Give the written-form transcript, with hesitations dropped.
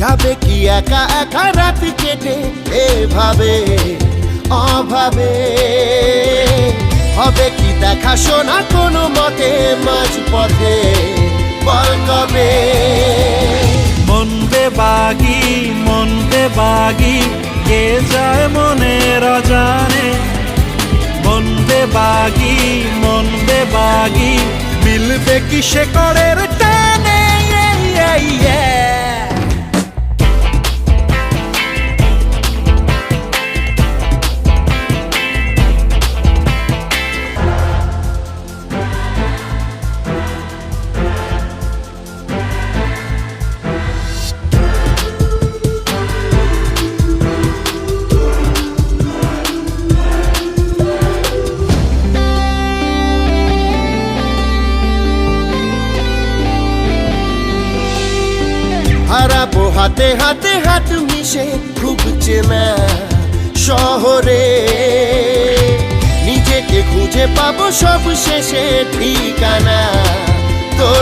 যাবে কি একা একা রাত কেটে এভাবে অভাবে? হবে কি দেখা শোনা কোনো মতে মাঝ পথে, বল কবে? মন বেবাগি কে যায় মনের অজানে। মন বেবাগি মিলবে কি সে করের টানে। হারাবো হাতে হাতে হাত মিশে খুব চেনা শহরে, নিজেকে খুঁজে পাবো সব শেষে ঠিকানা তোর।